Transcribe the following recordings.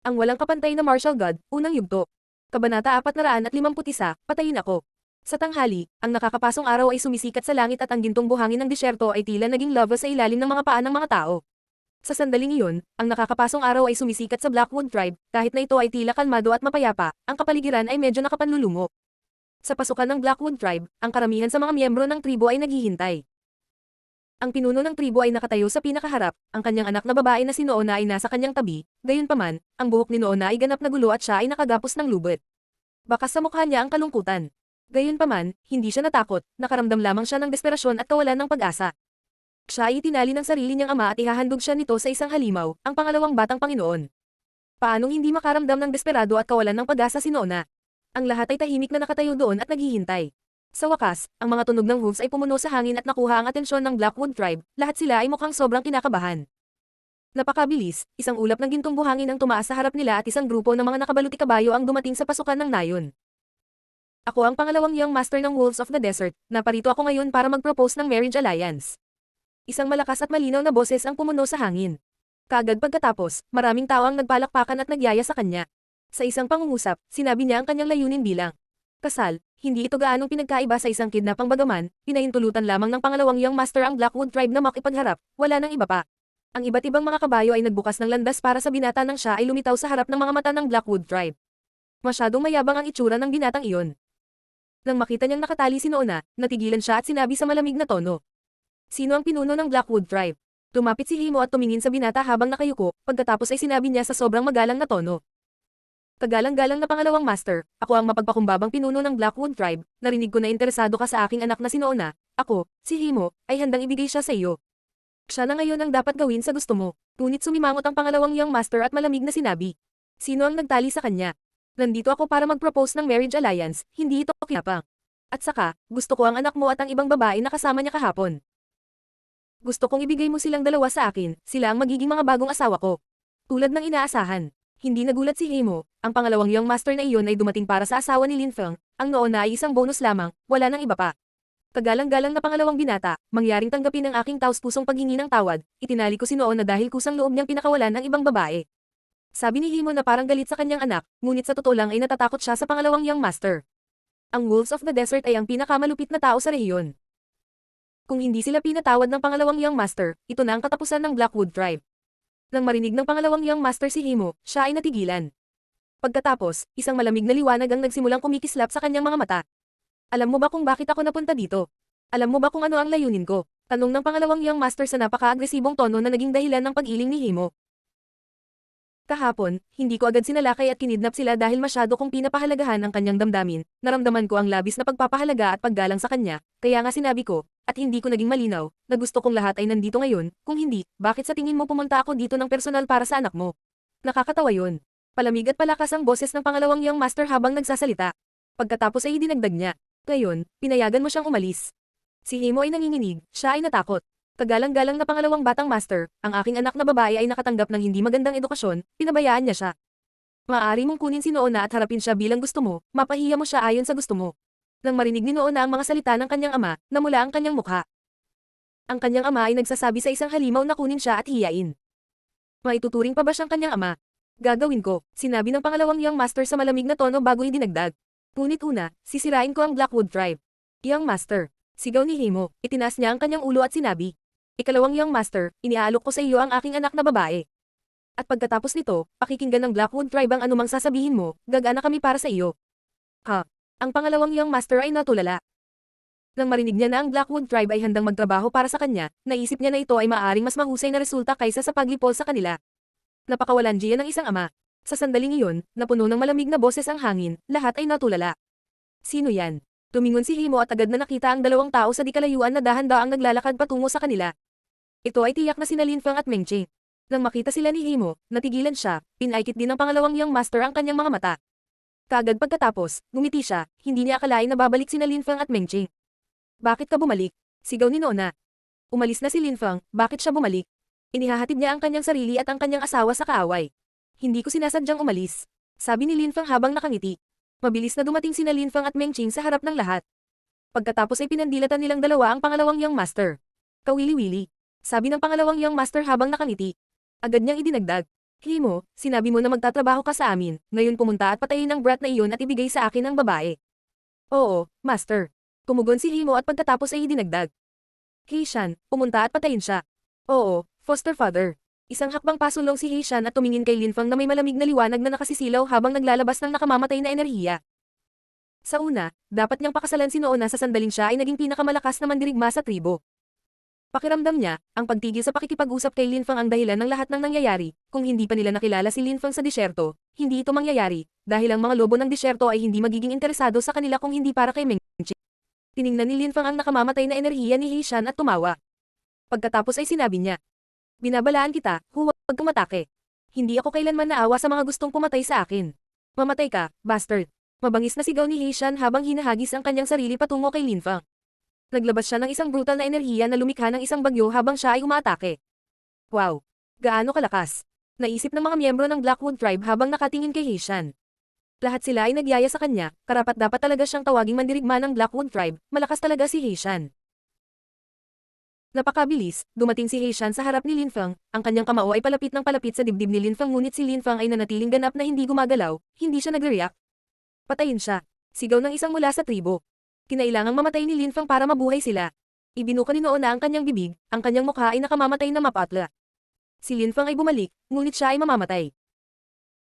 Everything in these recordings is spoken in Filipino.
Ang walang kapantay na martial god, unang yugto. Kabanata 451, Patayin ako. Sa tanghali, ang nakakapasong araw ay sumisikat sa langit at ang gintong buhangin ng disyerto ay tila naging lava sa ilalim ng mga paa ng mga tao. Sa sandaling iyon, ang nakakapasong araw ay sumisikat sa Blackwood Tribe, kahit na ito ay tila kalmado at mapayapa, ang kapaligiran ay medyo nakapanlulungo. Sa pasukan ng Blackwood Tribe, ang karamihan sa mga miyembro ng tribo ay naghihintay. Ang pinuno ng tribo ay nakatayo sa pinakaharap, ang kanyang anak na babae na si Noona ay nasa kanyang tabi, gayunpaman, ang buhok ni Noona ay ganap na gulo at siya ay nakagapos ng lubot. Bakas sa mukha niya ang kalungkutan. Gayunpaman, hindi siya natakot, nakaramdam lamang siya ng desperasyon at kawalan ng pag-asa. Siya ay itinali ng sarili niyang ama at ihahandog siya nito sa isang halimaw, ang pangalawang batang Panginoon. Paanong hindi makaramdam ng desperado at kawalan ng pag-asa si Noona? Ang lahat ay tahimik na nakatayo doon at naghihintay. Sa wakas, ang mga tunog ng hooves ay pumuno sa hangin at nakuha ang atensyon ng Blackwood Tribe, lahat sila ay mukhang sobrang kinakabahan. Napakabilis, isang ulap ng gintong buhangin ang tumaas sa harap nila at isang grupo ng mga nakabaluti kabayo ang dumating sa pasukan ng nayon. Ako ang pangalawang young master ng Wolves of the Desert, naparito ako ngayon para mag-propose ng marriage alliance. Isang malakas at malinaw na boses ang pumuno sa hangin. Kaagad pagkatapos, maraming tao ang nagpalakpakan at nagyaya sa kanya. Sa isang pangungusap, sinabi niya ang kanyang layunin bilang kasal. Hindi ito gaanong pinagkaiba sa isang kidnapang bagaman, pinahintulutan lamang ng pangalawang young master ang Blackwood Tribe na makipagharap, wala nang iba pa. Ang iba't ibang mga kabayo ay nagbukas ng landas para sa binata nang siya ay lumitaw sa harap ng mga mata ng Blackwood Tribe. Masyadong mayabang ang itsura ng binatang iyon. Nang makita niyang nakatali si Noona, natigilan siya at sinabi sa malamig na tono. Sino ang pinuno ng Blackwood Tribe? Tumapit si Himo at tumingin sa binata habang nakayuko, pagkatapos ay sinabi niya sa sobrang magalang na tono. Kagalang-galang na pangalawang master, ako ang mapagpakumbabang pinuno ng Blackwood Tribe, narinig ko na interesado ka sa aking anak na si Noona, ako, si Himo, ay handang ibigay siya sa iyo. Siya na ngayon ang dapat gawin sa gusto mo. Ngunit sumimangot ang pangalawang young master at malamig na sinabi. Sino ang nagtali sa kanya? Nandito ako para mag-propose ng marriage alliance, hindi ito kinapang. At saka, gusto ko ang anak mo at ang ibang babae na kasama niya kahapon. Gusto kong ibigay mo silang dalawa sa akin, sila ang magiging mga bagong asawa ko. Tulad ng inaasahan. Hindi nagulat si Himo, ang pangalawang young master na iyon ay dumating para sa asawa ni Lin Feng, ang noon na ay isang bonus lamang, wala nang iba pa. Kagalang-galang na pangalawang binata, mangyaring tanggapin ang aking taos-pusong paghingi ng tawad, itinali ko si Noon na dahil kusang loob niyang pinakawalan ng ibang babae. Sabi ni Himo na parang galit sa kanyang anak, ngunit sa totoo lang ay natatakot siya sa pangalawang young master. Ang Wolves of the Desert ay ang pinakamalupit na tao sa rehiyon. Kung hindi sila pinatawad ng pangalawang young master, ito na ang katapusan ng Blackwood Tribe. Nang marinig ng pangalawang young master si Himo, siya ay natigilan. Pagkatapos, isang malamig na liwanag ang nagsimulang kumikislap sa kanyang mga mata. Alam mo ba kung bakit ako napunta dito? Alam mo ba kung ano ang layunin ko? Tanong ng pangalawang young master sa napaka-agresibong tono na naging dahilan ng pag-iling ni Himo. Kahapon, hindi ko agad sinalakay at kinidnap sila dahil masyado kong pinapahalagahan ang kanyang damdamin, naramdaman ko ang labis na pagpapahalaga at paggalang sa kanya, kaya nga sinabi ko, at hindi ko naging malinaw, na gusto kong lahat ay nandito ngayon, kung hindi, bakit sa tingin mo pumunta ako dito ng personal para sa anak mo? Nakakatawa yun. Palamig at palakas ang boses ng pangalawang young master habang nagsasalita. Pagkatapos ay idinagdag niya. Ngayon, pinayagan mo siyang umalis. Si Himo ay nanginginig, siya ay natakot. Kagalang-galang na pangalawang batang master, ang aking anak na babae ay nakatanggap ng hindi magandang edukasyon, pinabayaan niya siya. Maaari mong kunin si Noona at harapin siya bilang gusto mo, mapahiya mo siya ayon sa gusto mo. Nang marinig ni Noona ang mga salita ng kanyang ama, namula ang kanyang mukha. Ang kanyang ama ay nagsasabi sa isang halimaw na kunin siya at hiyain. Maituturing pa ba siyang kanyang ama? Gagawin ko, sinabi ng pangalawang young master sa malamig na tono bago idinagdag. Ngunit una, sisirain ko ang Blackwood Tribe. Young master, sigaw ni Himo, itinaas niya ang kanyang ulo at sinabi. Ikalawang young master, iniaalok ko sa iyo ang aking anak na babae. At pagkatapos nito, pakikinggan ng Blackwood Tribe ang anumang sasabihin mo, gagana kami para sa iyo. Ha? Ang pangalawang young master ay natulala. Nang marinig niya na ang Blackwood Tribe ay handang magtrabaho para sa kanya, naisip niya na ito ay maaaring mas mahusay na resulta kaysa sa paglipol sa kanila. Napakawalan diyan ng isang ama. Sa sandaling iyon, napuno ng malamig na boses ang hangin, lahat ay natulala. Sino yan? Tumingon si Himo at agad na nakita ang dalawang tao sa di kalayuan na dahan-daang naglalakad patungo sa kanila. Ito ay tiyak na sina Lin Feng at Meng Qi. Nang makita sila ni Himo, natigilan siya, pinaikit din ng pangalawang young master ang kanyang mga mata. Kaagad pagkatapos, ngumiti siya, hindi niya akalain na babalik sina Lin Feng at Meng Qi. Bakit ka bumalik? Sigaw ni Noona. Umalis na si Lin Feng, bakit siya bumalik? Inihahatid niya ang kanyang sarili at ang kanyang asawa sa kaaway. Hindi ko sinasadyang umalis. Sabi ni Lin Feng habang nakangiti. Mabilis na dumating sina Lin Feng at Meng Qi sa harap ng lahat. Pagkatapos ay pinandilatan nilang dalawa ang pangalawang young master. Kawili-wili. Sabi ng pangalawang young master habang nakangiti. Agad niyang idinagdag. Himo, sinabi mo na magtatrabaho ka sa amin, ngayon pumunta at patayin ang brat na iyon at ibigay sa akin ang babae. Oo, Master. Tumugon si Himo at pagkatapos ay dinagdag. Heishan, pumunta at patayin siya. Oo, foster father. Isang hakbang pasulong si Heishan at tumingin kay Linfang na may malamig na liwanag na nakasisilaw habang naglalabas ng nakamamatay na enerhiya. Sa una, dapat niyang pakasalan si Noona sa sandaling siya ay naging pinakamalakas na mandirigma sa tribo. Pakiramdam niya, ang pagtigil sa pakikipag-usap kay Linfang ang dahilan ng lahat ng nangyayari. Kung hindi pa nila nakilala si Linfang sa disyerto, hindi ito mangyayari, dahil ang mga lobo ng disyerto ay hindi magiging interesado sa kanila kung hindi para kay Mengchi. Tiningnan ni Linfang ang nakamamatay na enerhiya ni Heishan at tumawa. Pagkatapos ay sinabi niya, "Binabalaan kita, huwag kang matake. Hindi ako kailanman naawa sa mga gustong pumatay sa akin. Mamatay ka, bastard." Mabangis na sigaw ni Heishan habang hinahagis ang kanyang sarili patungo kay Linfang. Naglabas siya ng isang brutal na enerhiya na lumikha ng isang bagyo habang siya ay umaatake. Wow! Gaano kalakas! Naisip ng mga miyembro ng Blackwood Tribe habang nakatingin kay Heishan. Lahat sila ay nagyaya sa kanya, karapat-dapat talaga siyang tawaging mandirigma ng Blackwood Tribe, malakas talaga si Heishan. Napakabilis, dumating si Heishan sa harap ni Linfang, ang kanyang kamao ay palapit ng palapit sa dibdib ni Linfang ngunit si Linfang ay nanatiling ganap na hindi gumagalaw, hindi siya nag-react. Patayin siya. Sigaw ng isang mula sa tribo. Kinailangang mamatay ni Linfang para mabuhay sila. Ibinuka ni Noona ang kanyang bibig, ang kanyang mukha ay nakamamatay na mapatla. Si Linfang ay bumalik, ngunit siya ay mamamatay.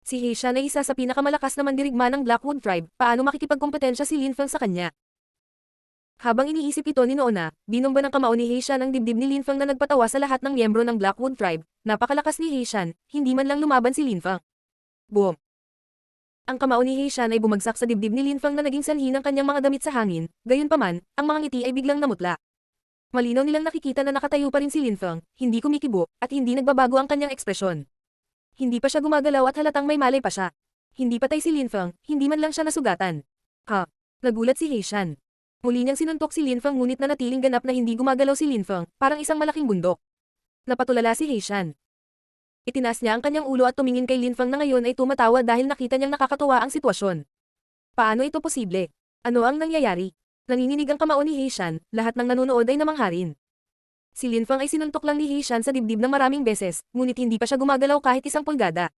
Si Heishan ay isa sa pinakamalakas na mandirigma ng Blackwood Tribe, paano makikipagkompetensya si Linfang sa kanya? Habang iniisip ito ni Noona, binomba ng kamao ni Heishan ang dibdib ni Linfang na nagpatawa sa lahat ng miyembro ng Blackwood Tribe. Napakalakas ni Heishan, hindi man lang lumaban si Linfang. Boom! Ang kamao ni Heishan ay bumagsak sa dibdib ni Linfang na naging sanhi ng kanyang mga damit sa hangin, gayunpaman, ang mga ngiti ay biglang namutla. Malinaw nilang nakikita na nakatayo pa rin si Linfang, hindi kumikibo, at hindi nagbabago ang kanyang ekspresyon. Hindi pa siya gumagalaw at halatang may malay pa siya. Hindi patay si Linfang, hindi man lang siya nasugatan. Ha? Nagulat si Heishan. Muli niyang sinuntok si Linfang ngunit nanatiling ganap na hindi gumagalaw si Linfang, parang isang malaking bundok. Napatulala si Heishan. Itinaas niya ang kanyang ulo at tumingin kay Linfang na ngayon ay tumatawa dahil nakita niyang nakakatuwa ang sitwasyon. Paano ito posible? Ano ang nangyayari? Nanginginig ang kamao ni Heishan, lahat ng nanonood ay namangharin. Si Linfang ay sinuntok lang ni Heishan sa dibdib ng maraming beses, ngunit hindi pa siya gumagalaw kahit isang pulgada.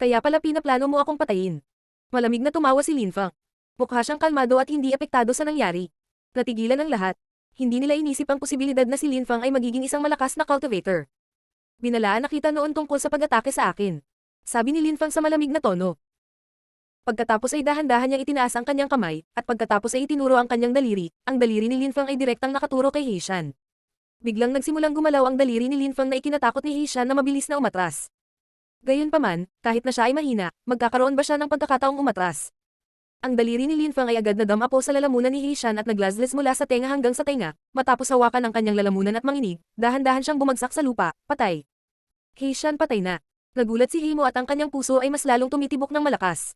Kaya pala pinaplano mo akong patayin. Malamig na tumawa si Linfang. Mukha siyang kalmado at hindi apektado sa nangyari. Natigilan ang lahat. Hindi nila inisip ang posibilidad na si Linfang ay magiging isang malakas na cultivator. Binalaan na kita noon tungkol sa pag-atake sa akin. Sabi ni Linfang sa malamig na tono. Pagkatapos ay dahan-dahan niyang itinaas ang kanyang kamay, at pagkatapos ay itinuro ang kanyang daliri, ang daliri ni Linfang ay direktang nakaturo kay Heishan. Biglang nagsimulang gumalaw ang daliri ni Linfang na ikinatakot ni Heishan na mabilis na umatras. Gayunpaman, kahit na siya ay mahina, magkakaroon ba siya ng pagkakataong umatras? Ang daliri ni Linfang ay agad na damapo sa lalamunan ni Heishan at naglazles mula sa tenga hanggang sa tenga, matapos hawakan ang kanyang lalamunan at manginig, dahan-dahan siyang bumagsak sa lupa, patay. Heishan patay na. Nagulat si Himo at ang kanyang puso ay mas lalong tumitibok ng malakas.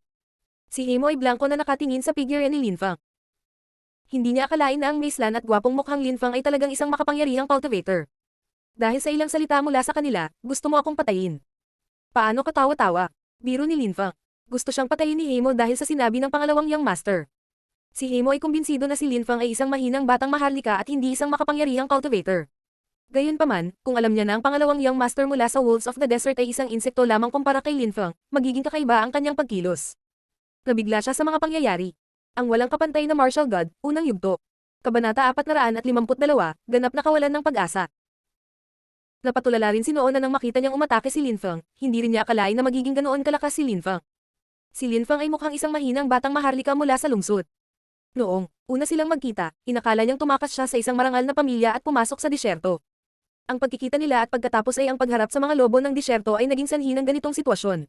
Si Himo ay blanko na nakatingin sa figure ni Linfang. Hindi niya akalain na ang maislan at gwapong mukhang Linfang ay talagang isang makapangyarihang cultivator. Dahil sa ilang salita mula sa kanila, gusto mo akong patayin. Paano ka tawa-tawa? Biro ni Linfang. Gusto siyang patayin ni Himo dahil sa sinabi ng pangalawang young master. Si Himo ay kumbinsido na si Linfang ay isang mahinang batang maharlika at hindi isang makapangyarihang cultivator. Gayunpaman, kung alam niya na ang pangalawang young master mula sa Wolves of the Desert ay isang insekto lamang kumpara kay Linfang, magiging kakaiba ang kanyang pagkilos. Nabigla siya sa mga pangyayari. Ang walang kapantay na martial god, unang yugto. Kabanata 452, ganap na kawalan ng pag-asa. Napatulala rin si Noona nang makita niyang umatake si Linfang, hindi rin niya akalain na magiging ganoon kalakas si Linfang. Si Linfang ay mukhang isang mahinang batang maharlika mula sa lungsod. Noong una silang magkita, inakala niyang tumakas siya sa isang marangal na pamilya at pumasok sa disyerto. Ang pagkikita nila at pagkatapos ay ang pagharap sa mga lobo ng disyerto ay naging sanhi ng ganitong sitwasyon.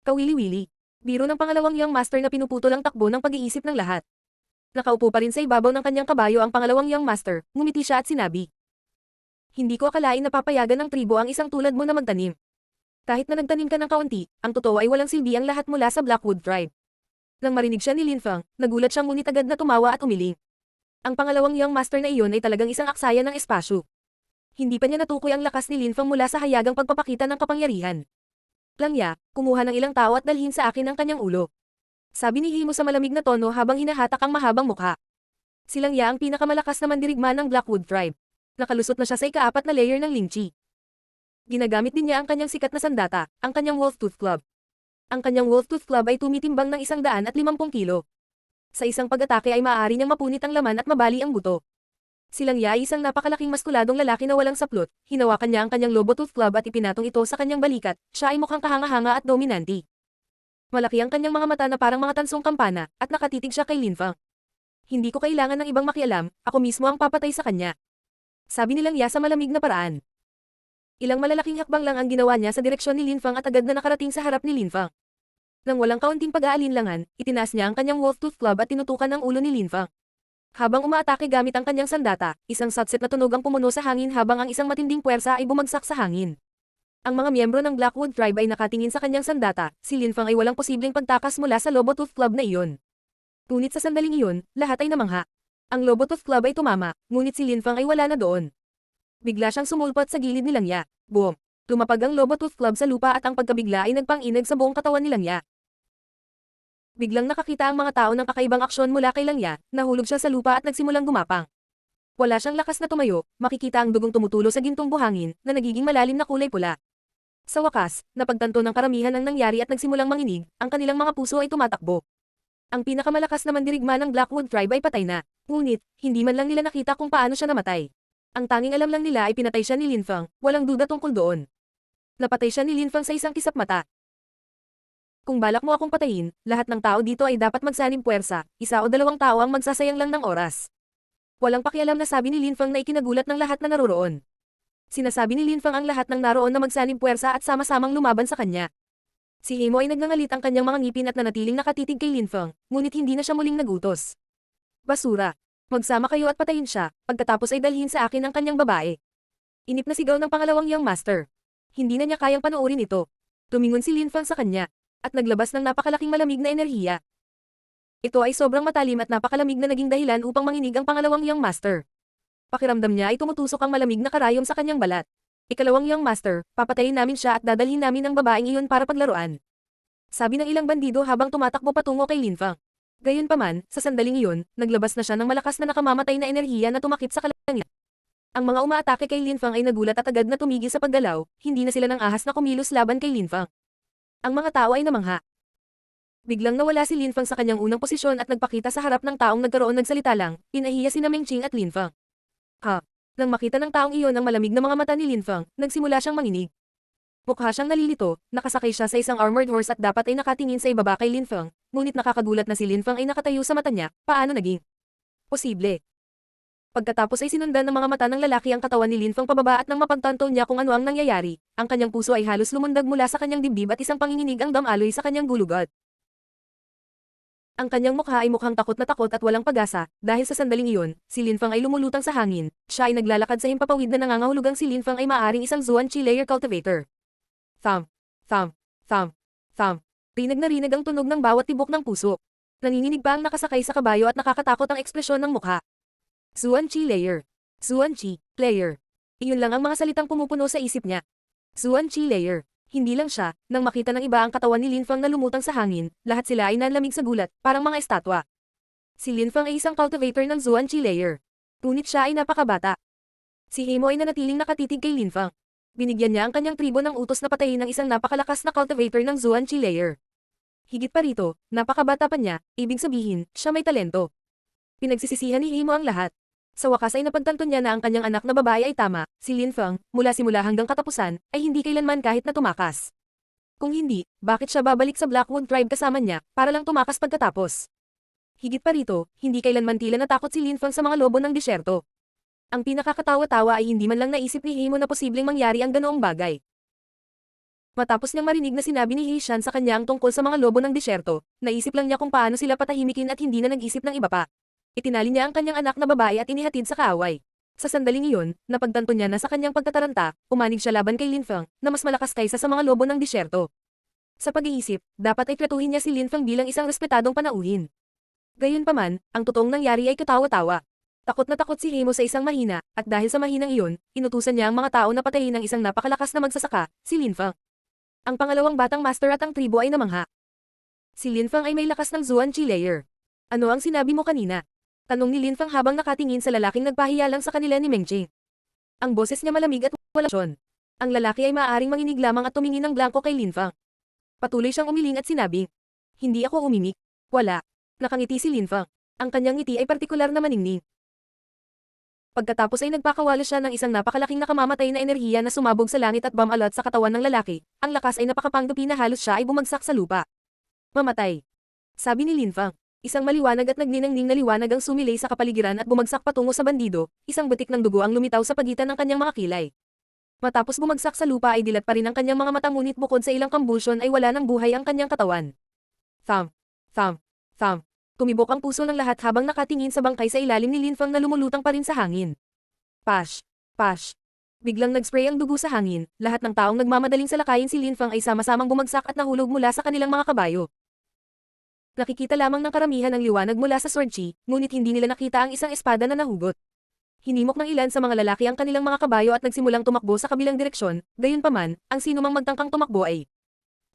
Kawili-wili. Biro ng pangalawang young master na pinuputol ang takbo ng pag-iisip ng lahat. Nakaupo pa rin sa ibabaw ng kanyang kabayo ang pangalawang young master, ngumiti siya at sinabi. Hindi ko akalain na papayagan ng tribo ang isang tulad mo na magtanim. Kahit na nagtanim ka ng kaunti, ang totoo ay walang silbi ang lahat mula sa Blackwood Tribe. Nang marinig siya ni Linfang, nagulat siyang ngunit agad na tumawa at umiling. Ang pangalawang young master na iyon ay talagang isang aksaya ng espasyo. Hindi pa niya natukoy ang lakas ni Linfang mula sa hayagang pagpapakita ng kapangyarihan. Langya, kumuha ng ilang tao at dalhin sa akin ang kanyang ulo. Sabi ni Himo sa malamig na tono habang hinahatak ang mahabang mukha. Si Langya ang pinakamalakas na mandirigma ng Blackwood Tribe. Nakalusot na siya sa ika-4 na layer ng Lingchi. Ginagamit din niya ang kanyang sikat na sandata, ang kanyang Wolf Tooth Club. Ang kanyang Wolf Tooth Club ay tumitimbang ng 150 kilo. Sa isang pag-atake ay maaari niyang mapunit ang laman at mabali ang buto. Silang Ya ay isang napakalaking maskuladong lalaki na walang saplot, hinawakan niya ang kanyang Lobo Tooth Club at ipinatong ito sa kanyang balikat, siya ay mukhang kahanga-hanga at dominante. Malaki ang kanyang mga mata na parang mga tansong kampana, at nakatitig siya kay Lin Fang. Hindi ko kailangan ng ibang makialam, ako mismo ang papatay sa kanya. Sabi nilang Ya sa malamig na paraan. Ilang malalaking hakbang lang ang ginawa niya sa direksyon ni Lin Fang at agad na nakarating sa harap ni Lin Fang. Nang walang kaunting pag-aalinlangan, itinaas niya ang kanyang Wolf Tooth Club at tinutukan ang ulo ni Lin Fang. Habang umaatake gamit ang kanyang sandata, isang satset na tunog ang pumuno sa hangin habang ang isang matinding puwersa ay bumagsak sa hangin. Ang mga miyembro ng Blackwood Tribe ay nakatingin sa kanyang sandata, si Lin Fang ay walang posibleng pagtakas mula sa Lobo Tooth Club na iyon. Ngunit sa sandaling iyon, lahat ay namangha. Ang Lobo Tooth Club ay tumama, ngunit si Lin Fang ay wala na doon. Bigla siyang sumulpot sa gilid nilang Ya. Boom! Lumapag ang Lobo Tooth Club sa lupa at ang pagkabigla ay nagpang-inag sa buong katawan nilang Ya. Biglang nakakita ang mga tao ng kakaibang aksyon mula kay Lang Ya, nahulog siya sa lupa at nagsimulang gumapang. Wala siyang lakas na tumayo, makikita ang dugong tumutulo sa gintong buhangin, na nagiging malalim na kulay pula. Sa wakas, napagtanto ng karamihan ang nangyari at nagsimulang manginig, ang kanilang mga puso ay tumatakbo. Ang pinakamalakas na mandirigma ng Blackwood Tribe ay patay na, ngunit, hindi man lang nila nakita kung paano siya namatay. Ang tanging alam lang nila ay pinatay siya ni Lin Fang, walang duda tungkol doon. Napatay siya ni Lin Fang sa isang kisap mata. Kung balak mo akong patayin, lahat ng tao dito ay dapat magsanib puwersa, 1 o 2 tao ang magsasayang lang ng oras. Walang pakialam na sabi ni Lin Fang na ikinagulat ng lahat na naroroon. Sinasabi ni Lin Fang ang lahat ng naroon na magsanib puwersa at sama-samang lumaban sa kanya. Si Hemo ay nagngangalit ang kanyang mga ngipin at nanatiling nakatitig kay Lin Fang, ngunit hindi na siya muling nagutos. Basura. Magsama kayo at patayin siya, pagkatapos ay dalhin sa akin ang kanyang babae. Inip na sigaw ng pangalawang Young Master. Hindi na niya kayang panoorin ito. Tumingon si Lin Fang sa kanya, at naglabas ng napakalaking malamig na enerhiya. Ito ay sobrang matalim at napakalamig na naging dahilan upang manginig ang pangalawang Young Master. Pakiramdam niya ay tumutusok ang malamig na karayom sa kanyang balat. Ikalawang Young Master, papatayin namin siya at dadalhin namin ang babaeng iyon para paglaruan. Sabi ng ilang bandido habang tumatakbo patungo kay Lin Fang. Gayunpaman, sa sandaling iyon, naglabas na siya ng malakas na nakamamatay na enerhiya na tumakip sa kalangitan. Ang mga umaatake kay Lin Fang ay nagulat at agad na tumigil sa paggalaw, hindi na sila ng ahas na kumilos laban kay Lin Fang. Ang mga tao ay namangha. Biglang nawala si Lin Fang sa kanyang unang posisyon at nagpakita sa harap ng taong nagsalita lang, pinahiya si Meng Qing at Lin Fang. Nang makita ng taong iyon ang malamig na mga mata ni Lin Fang, nagsimula siyang manginig. Mukha siyang nalilito, nakasakay siya sa isang armored horse at dapat ay nakatingin sa ibaba kay Lin Fang, ngunit nakakagulat na si Lin Fang ay nakatayo sa mata niya, paano naging posible? Pagkatapos ay sinundan ng mga mata ng lalaki ang katawan ni Lin Fang pababa at nang mapagtanto niya kung ano ang nangyayari, ang kanyang puso ay halos lumundag mula sa kanyang dibdib at isang panginginig ang damaloy sa kanyang gulugot. Ang kanyang mukha ay mukhang takot na takot at walang pag-asa, dahil sa sandaling iyon, si Lin Fang ay lumulutang sa hangin, siya ay naglalakad sa himpapawid na nangangahulugang si Lin Fang ay maaaring isang Zuan Chi layer cultivator. Thump, thump, thump, thump. Rinig na rinig ang tunog ng bawat tibok ng puso. Nanginginig pa ang nakasakay sa kabayo at nakakatakot ang ekspresyon ng mukha. Zuan Chi layer. Zuan Chi, player. Iyon lang ang mga salitang pumupuno sa isip niya. Zuan Chi layer. Hindi lang siya, nang makita ng iba ang katawan ni Lin Fang na lumutang sa hangin, lahat sila ay nanlamig sa gulat, parang mga estatwa. Si Lin Fang ay isang cultivator ng Zuan Chi layer. Ngunit siya ay napakabata. Si Hemo ay nanatiling nakatitig kay Lin Fang. Binigyan niya ang kanyang tribo ng utos na patayin ng isang napakalakas na cultivator ng Zuan Chi layer. Higit pa rito, napakabata pa niya, ibig sabihin, siya may talento. Pinagsisisihan ni Hemo ang lahat. Sa wakas ay napagtanto niya na ang kanyang anak na babae ay tama, si Lin Fang, mula simula hanggang katapusan, ay hindi kailanman kahit na tumakas. Kung hindi, bakit siya babalik sa Blackwood Tribe kasama niya, para lang tumakas pagkatapos? Higit pa rito, hindi kailanman tila natakot si Lin Fang sa mga lobo ng disyerto. Ang pinakakatawa-tawa ay hindi man lang naisip ni Hemo na posibleng mangyari ang ganoong bagay. Matapos niyang marinig na sinabi ni He Shan sa kanya ang tungkol sa mga lobo ng disyerto, naisip lang niya kung paano sila patahimikin at hindi na nag-isip ng iba pa. Itinali niya ang kanyang anak na babae at inihatid sa kaaway. Sa sandaling iyon, napagtanto niya na sa kanyang pagtataranta, umanig siya laban kay Lin Fang, na mas malakas kaysa sa mga lobo ng disyerto. Sa pag-iisip, dapat ay tratuhin niya si Lin Fang bilang isang respetadong panauhin. Gayunpaman, ang totoong nangyari ay katawa-tawa. Takot na takot si Hemo sa isang mahina, at dahil sa mahinang iyon, inutusan niya ang mga tao na patayin ng isang napakalakas na magsasaka, si Lin Fang. Ang pangalawang batang master at ang tribo ay namangha. Si Lin Fang ay may lakas ng Zuan Chi layer. Ano ang sinabi mo kanina? Tanong ni Lin Fang habang nakatingin sa lalaking nagpahiya lang sa kanila ni Meng Qing. Ang boses niya malamig at walang emosyon. Ang lalaki ay maaaring manginig lamang at tumingin ng blanko kay Linfang. Patuloy siyang umiling at sinabing, "Hindi ako umimik. Wala." Nakangiti si Linfang. Ang kanyang ngiti ay partikular na maningning. Pagkatapos ay nagpakawala siya ng isang napakalaking nakamamatay na enerhiya na sumabog sa langit at bumalot sa katawan ng lalaki. Ang lakas ay napakapangdupi na halos siya ay bumagsak sa lupa. Mamatay. Sabi ni Linfang. Isang maliwanag at nagniningning na liwanag ang sumilay sa kapaligiran at bumagsak patungo sa bandido. Isang butik ng dugo ang lumitaw sa pagitan ng kanyang mga kilay. Matapos bumagsak sa lupa ay dilat pa rin ang kanyang mga mata, ngunit bukod sa ilang convulsion ay wala ng buhay ang kanyang katawan. Thump, thump, thump. Tumibok ang puso ng lahat habang nakatingin sa bangkay sa ilalim ni Linfang na lumulutang pa rin sa hangin. Pash, pash. Biglang nagspray ang dugo sa hangin. Lahat ng taong nagmamadaling salakayin si Linfang ay sama-samang bumagsak at nahulog mula sa kanilang mga kabayo. Nakikita lamang ng karamihan ang liwanag mula sa sword chi, ngunit hindi nila nakita ang isang espada na nahugot. Hinimok ng ilan sa mga lalaki ang kanilang mga kabayo at nagsimulang tumakbo sa kabilang direksyon. Gayunpaman, ang sinumang magtangkang tumakbo ay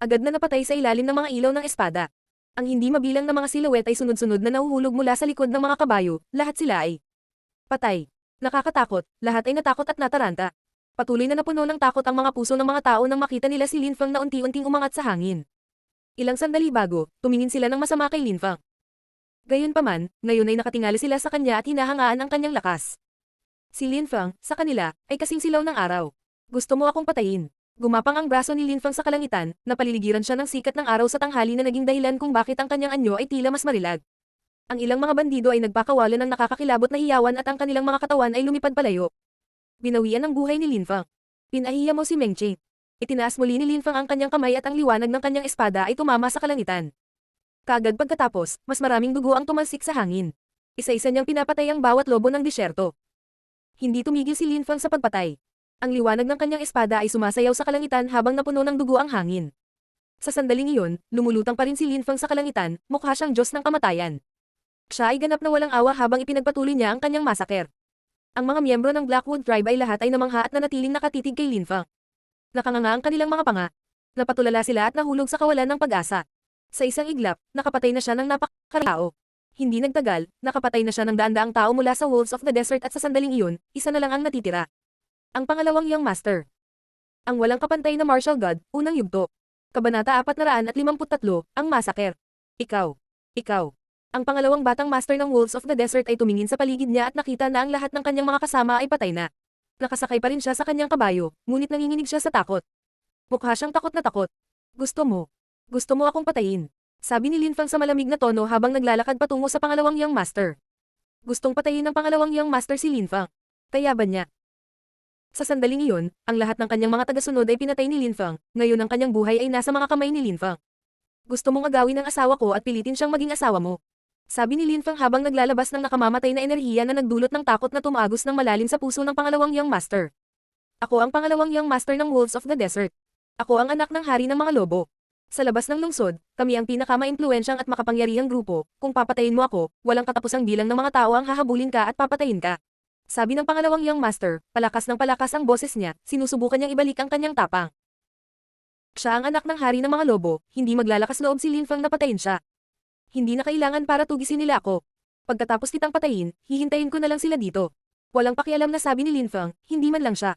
agad na napatay sa ilalim ng mga ilaw ng espada. Ang hindi mabilang na mga silhouette ay sunod-sunod na nahuhulog mula sa likod ng mga kabayo. Lahat sila ay patay. Nakakatakot, lahat ay natakot at nataranta. Patuloy na napuno ng takot ang mga puso ng mga tao nang makita nila si Linfang na unti-unting umangat sa hangin. Ilang sandali bago, tumingin sila ng masama kay Linfang. Gayunpaman, ngayon ay nakatingali sila sa kanya at hinahangaan ang kanyang lakas. Si Linfang, sa kanila, ay kasing silaw ng araw. Gusto mo akong patayin? Gumapang ang braso ni Linfang sa kalangitan, napaliligiran siya ng sikat ng araw sa tanghali na naging dahilan kung bakit ang kanyang anyo ay tila mas marilag. Ang ilang mga bandido ay nagpakawalan ng nakakakilabot na hiyawan at ang kanilang mga katawan ay lumipad palayo. Binawian ang buhay ni Linfang. Pinahiya mo si Mengcheng. Itinaas muli ni Linfang ang kanyang kamay at ang liwanag ng kanyang espada ay tumama sa kalangitan. Kaagad pagkatapos, mas maraming dugo ang tumalsik sa hangin. Isa-isa niyang pinapatay ang bawat lobo ng disyerto. Hindi tumigil si Linfang sa pagpatay. Ang liwanag ng kanyang espada ay sumasayaw sa kalangitan habang napuno ng dugo ang hangin. Sa sandaling iyon, lumulutang pa rin si Linfang sa kalangitan, mukha siyang Diyos ng kamatayan. Siya ay ganap na walang awa habang ipinagpatuloy niya ang kanyang masaker. Ang mga miyembro ng Blackwood Tribe ay lahat ay namangha at nanatiling nakatitig kay Linfang. Nakanganga ang kanilang mga panga. Napatulala sila at nahulog sa kawalan ng pag-asa. Sa isang iglap, nakapatay na siya ng napakarao. Hindi nagtagal, nakapatay na siya ng daan-daang tao mula sa Wolves of the Desert at sa sandaling iyon, isa na lang ang natitira. Ang pangalawang Young Master. Ang walang kapantay na Martial God, unang yugto. Kabanata 453, ang Massacre. Ikaw. Ikaw. Ang pangalawang batang master ng Wolves of the Desert ay tumingin sa paligid niya at nakita na ang lahat ng kanyang mga kasama ay patay na. Nakasakay pa rin siya sa kanyang kabayo, ngunit nanginginig siya sa takot. Mukha siyang takot na takot. Gusto mo akong patayin. Sabi ni Linfang sa malamig na tono habang naglalakad patungo sa pangalawang Young Master. Gustong patayin ng pangalawang Young Master si Linfang. Kaya ba niya? Sa sandaling iyon, ang lahat ng kanyang mga tagasunod ay pinatay ni Linfang. Ngayon ang kanyang buhay ay nasa mga kamay ni Linfang. Gusto mong agawin ang asawa ko at pilitin siyang maging asawa mo. Sabi ni Linfang habang naglalabas ng nakamamatay na enerhiya na nagdulot ng takot na tumagos ng malalim sa puso ng pangalawang Young Master. Ako ang pangalawang Young Master ng Wolves of the Desert. Ako ang anak ng hari ng mga lobo. Sa labas ng lungsod, kami ang pinakama-impluensyang at makapangyarihang grupo. Kung papatayin mo ako, walang katapusang bilang ng mga tao ang hahabulin ka at papatayin ka. Sabi ng pangalawang Young Master, palakas ng palakas ang boses niya, sinusubukan niyang ibalik ang kanyang tapang. Siya ang anak ng hari ng mga lobo, hindi maglalakas loob si Linfang na patayin siya. Hindi na kailangan para tugisin nila ako. Pagkatapos kitang patayin, hihintayin ko na lang sila dito. Walang pakialam na sabi ni Linfang, hindi man lang siya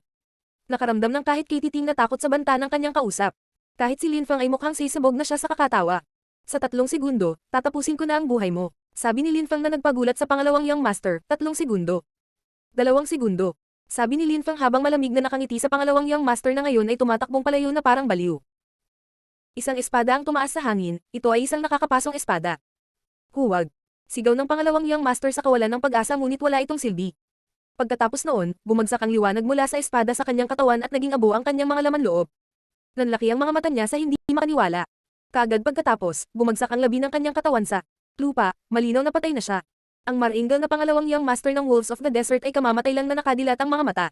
nakaramdam ng kahit kititing na takot sa banta ng kanyang kausap. Kahit si Linfang ay mukhang sisabog na siya sa kakatawa. Sa 3 segundo, tatapusin ko na ang buhay mo. Sabi ni Linfang na nagpagulat sa pangalawang Young Master, 3 segundo. 2 segundo. Sabi ni Linfang habang malamig na nakangiti sa pangalawang Young Master na ngayon ay tumatakbong palayo na parang baliw. Isang espada ang tumaas sa hangin, ito ay isang nakakapasong espada. Huwag. Sigaw ng pangalawang Young Master sa kawalan ng pag-asa ngunit wala itong silbi. Pagkatapos noon, bumagsak ang liwanag mula sa espada sa kanyang katawan at naging abo ang kanyang mga laman loob. Nanlaki ang mga mata niya sa hindi makaniwala. Kaagad pagkatapos, bumagsak ang labi ng kanyang katawan sa lupa, malinaw na patay na siya. Ang maringal na pangalawang Young Master ng Wolves of the Desert ay kamamatay lang na nakadilat ang mga mata.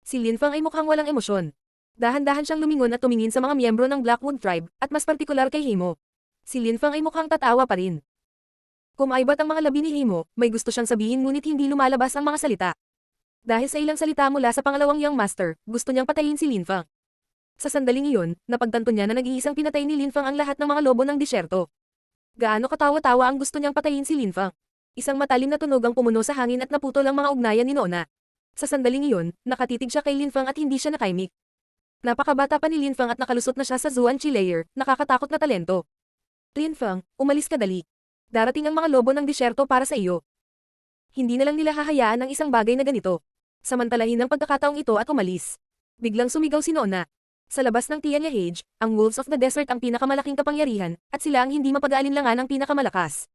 Si Linfang ay mukhang walang emosyon. Dahan-dahan siyang lumingon at tumingin sa mga miyembro ng Blackwood Tribe, at mas partikular kay Himo. Si Linfang ay mukhang tatawa pa rin. Kumaibat ang mga labi ni Himo, may gusto siyang sabihin ngunit hindi lumalabas ang mga salita. Dahil sa ilang salita mula sa pangalawang Young Master, gusto niyang patayin si Linfang. Sa sandaling iyon, napagtanto niya na nag-iisang pinatay ni Linfang ang lahat ng mga lobo ng disyerto. Gaano katawa-tawa ang gusto niyang patayin si Linfang. Isang matalim na tunog ang pumuno sa hangin at naputol ang mga ugnayan ni Nona. Sa sandaling iyon, nakatitig siya kay Linfang at hindi siya nakaimik. Napakabata pa ni Lin Feng at nakalusot na siya sa Zuan Chi layer, nakakatakot na talento. Lin Feng, umalis ka dali. Darating ang mga lobo ng disyerto para sa iyo. Hindi na lang nila hahayaan ang isang bagay na ganito. Samantalahin ang pagkakataong ito at umalis. Biglang sumigaw si Nona. Sa labas ng Tianya Hage, ang Wolves of the Desert ang pinakamalaking kapangyarihan, at sila ang hindi mapag-aalinlangan ang pinakamalakas.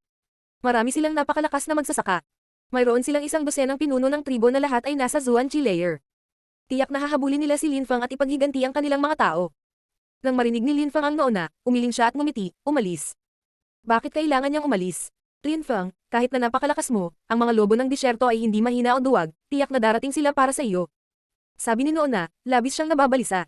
Marami silang napakalakas na magsasaka. Mayroon silang 100 pinuno ng tribo na lahat ay nasa Zuan Chi layer. Tiyak na hahabulin nila si Lin Feng at ipaghiganti ang kanilang mga tao. Nang marinig ni Lin Feng ang Nona, umiling siya at ngumiti, umalis. Bakit kailangan niyang umalis? Lin Feng, kahit na napakalakas mo, ang mga lobo ng disyerto ay hindi mahina o duwag, tiyak na darating sila para sa iyo. Sabi ni Nona, labis siyang nababalisa.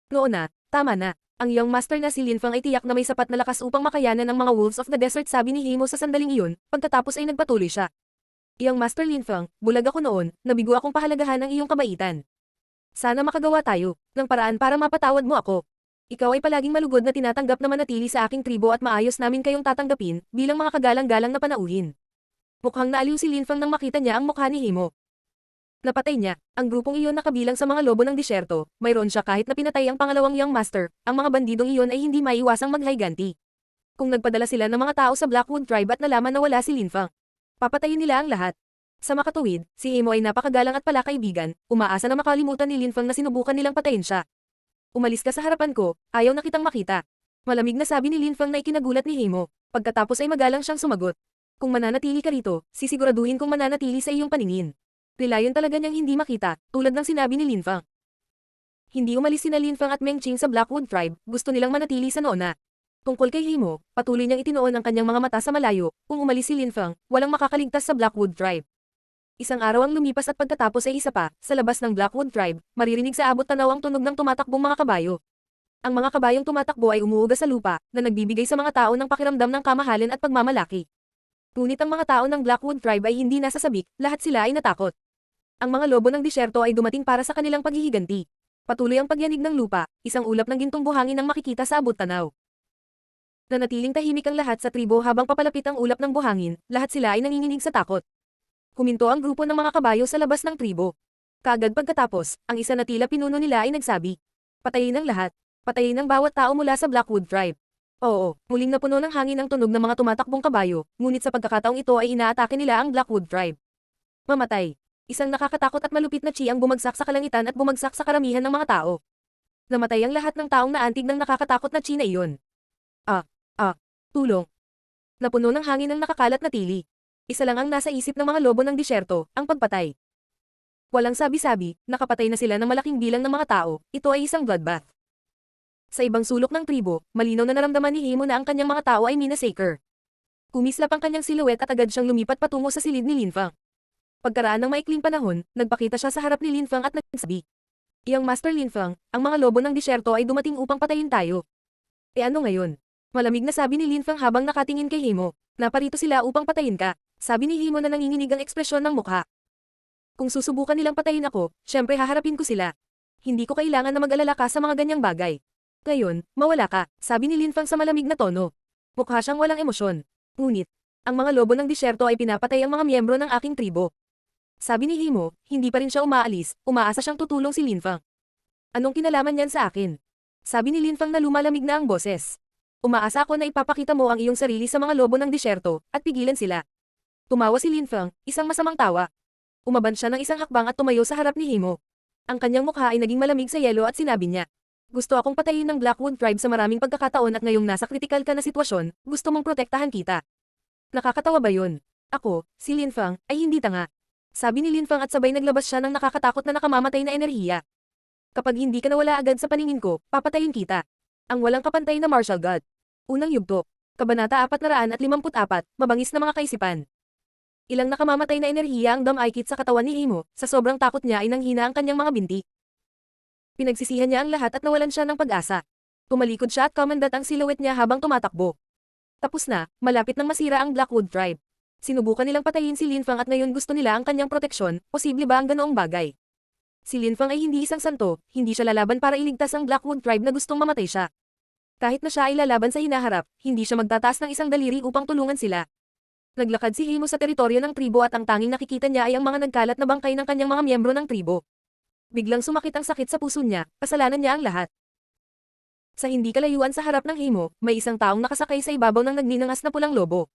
Nona, tama na. Ang young master na si Lin Feng ay tiyak na may sapat na lakas upang makayanan ang mga Wolves of the Desert, sabi ni Himo sa sandaling iyon, pagkatapos ay nagpatuloy siya. Young master Lin Feng, bulag ako noon, nabigo akong pahalagahan ang iyong kabaitan. Sana makagawa tayo ng paraan para mapatawad mo ako. Ikaw ay palaging malugod na tinatanggap na manatili sa aking tribo at maayos namin kayong tatanggapin bilang mga kagalang-galang na panauhin. Mukhang naaliw si Lin Feng nang makita niya ang mukha ni Himo. Napatay niya, ang grupong iyon na kabilang sa mga lobo ng disyerto, mayroon siya kahit na pinatay ang pangalawang young master, ang mga bandidong iyon ay hindi maiiwasang maghayganti. Kung nagpadala sila ng mga tao sa Blackwood Tribe at nalaman na wala si Lin Feng, papatayin nila ang lahat. Sa makatuwid, si Himo ay napakagalang at palakaibigan, umaasa na makalimutan ni Lin Feng na sinubukan nilang patayin siya. Umalis ka sa harapan ko, ayaw na kitang makita. Malamig na sabi ni Lin Feng na ikinagulat ni Himo, pagkatapos ay magalang siyang sumagot. Kung mananatili ka rito, sisiguraduhin kong mananatili sa iyong paningin. Nilayon talaga niyang hindi makita, tulad ng sinabi ni Lin Feng. Hindi umalis sina Lin Feng at Meng Qing sa Blackwood Tribe, gusto nilang manatili sa Nona. Tungkol kay Himo, patuloy niyang itinoon ang kanyang mga mata sa malayo, kung umalis si Lin Feng, walang makakaligtas sa Blackwood Tribe. Isang araw ang lumipas at pagkatapos ay isa pa, sa labas ng Blackwood Tribe, maririnig sa abot tanaw ang tunog ng tumatakbong mga kabayo. Ang mga kabayong tumatakbo ay umuuga sa lupa, na nagbibigay sa mga tao ng pakiramdam ng kamahalan at pagmamalaki. Ngunit ang mga tao ng Blackwood Tribe ay hindi nasasabik, lahat sila ay natakot. Ang mga lobo ng disyerto ay dumating para sa kanilang paghihiganti. Patuloy ang pagyanig ng lupa, isang ulap ng gintong buhangin ang makikita sa abot tanaw. Nanatiling tahimik ang lahat sa tribo habang papalapit ang ulap ng buhangin, lahat sila ay nanginginig sa takot. Huminto ang grupo ng mga kabayo sa labas ng tribo. Kaagad pagkatapos, ang isa na tila pinuno nila ay nagsabi, "Patayin ang lahat. Patayin ang bawat tao mula sa Blackwood Tribe." Oo, muling napuno ng hangin ang tunog ng mga tumatakbong kabayo, ngunit sa pagkakataong ito ay inaatake nila ang Blackwood Tribe. Mamatay. Isang nakakatakot at malupit na chi ang bumagsak sa kalangitan at bumagsak sa karamihan ng mga tao. Namatay ang lahat ng taong naantig ng nakakatakot na chi na iyon. Tulong. Napuno ng hangin ang nakakalat na tili. Isa lang ang nasa isip ng mga lobo ng disyerto, ang pagpatay. Walang sabi-sabi, nakapatay na sila ng malaking bilang ng mga tao, ito ay isang bloodbath. Sa ibang sulok ng tribo, malinaw na naramdaman ni Himo na ang kanyang mga tao ay minassacre. Kumislap ang kanyang siluet at agad siyang lumipat patungo sa silid ni Lin Feng. Pagkaraan ng maikling panahon, nagpakita siya sa harap ni Lin Feng at nagsabi, "Iyang Master Lin Feng, ang mga lobo ng disyerto ay dumating upang patayin tayo." Ano ngayon? Malamig na sabi ni Lin Feng habang nakatingin kay Himo, "Naparito sila upang patayin ka." Sabi ni Himo na nanginginig ang ekspresyon ng mukha. "Kung susubukan nilang patayin ako, syempre haharapin ko sila. Hindi ko kailangan na mag-alala ka sa mga ganyang bagay. Ngayon, mawala ka," sabi ni Lin Feng sa malamig na tono. Mukha siyang walang emosyon. Ngunit, ang mga lobo ng disyerto ay pinapatay ang mga miyembro ng aking tribo. Sabi ni Himo, hindi pa rin siya umaalis, umaasa siyang tutulong si Lin Feng. "Anong kinalaman niyan sa akin?" Sabi ni Lin Feng na lumalamig na ang boses. "Umaasa ako na ipapakita mo ang iyong sarili sa mga lobo ng disyerto, at pigilan sila." Tumawa si Lin Feng, isang masamang tawa. Umaban siya ng isang hakbang at tumayo sa harap ni Himo. Ang kanyang mukha ay naging malamig sa yelo at sinabi niya, "Gusto akong patayin ng Blackwood Tribe sa maraming pagkakataon at ngayong nasa kritikal ka na sitwasyon, gusto mong protektahan kita. Nakakatawa ba yun? Ako, si Lin Feng, ay hindi tanga." Sabi ni Lin Feng at sabay naglabas siya ng nakakatakot na nakamamatay na enerhiya. "Kapag hindi ka nawala agad sa paningin ko, papatayin kita." Ang walang kapantay na martial god. Unang yugto. Kabanata 454, mabangis na mga kaisipan. Ilang nakamamatay na enerhiya ang dam-aikit sa katawan ni Himo, sa sobrang takot niya ay nanghina ang kanyang mga binti. Pinagsisihan niya ang lahat at nawalan siya ng pag-asa. Tumalikod siya at kamandat ang silhouette niya habang tumatakbo. Tapos na, malapit nang masira ang Blackwood Tribe. Sinubukan nilang patayin si Lin Feng at ngayon gusto nila ang kanyang proteksyon, posible ba ang ganoong bagay? Si Lin Feng ay hindi isang santo, hindi siya lalaban para iligtas ang Blackwood Tribe na gustong mamatay siya. Kahit na siya ay lalaban sa hinaharap, hindi siya magtataas ng isang daliri upang tulungan sila. Naglakad si Himo sa teritoryo ng tribo at ang tanging nakikita niya ay ang mga nagkalat na bangkay ng kanyang mga miyembro ng tribo. Biglang sumakit ang sakit sa puso niya, kasalanan niya ang lahat. Sa hindi kalayuan sa harap ng himo, may isang taong nakasakay sa ibabaw ng nagninangas na pulang lobo.